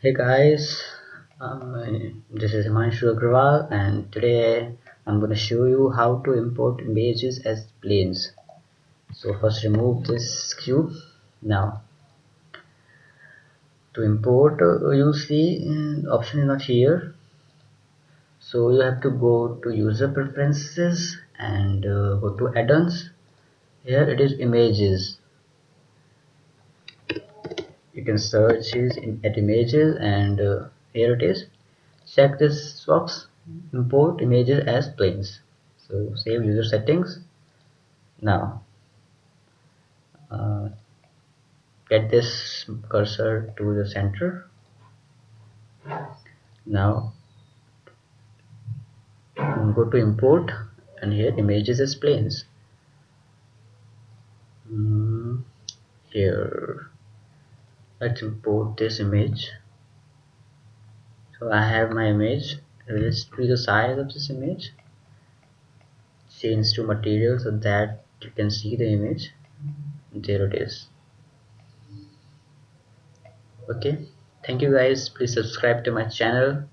Hey guys, this is Himanshu Agrawal and today I'm going to show you how to import images as planes. So first remove this cube. Now to import you see the option is not here. So you have to go to user preferences and go to add-ons. Here it is images. You can search in at images and here it is. Check this box, import images as planes. So save user settings. Now uh, get this cursor to the center. Now go to import and here images as planes. Mm, Here let's import this image. So I have my image. Let's do the size of this image. Change to material so that you can see the image. There it is. Okay, thank you guys, please subscribe to my channel.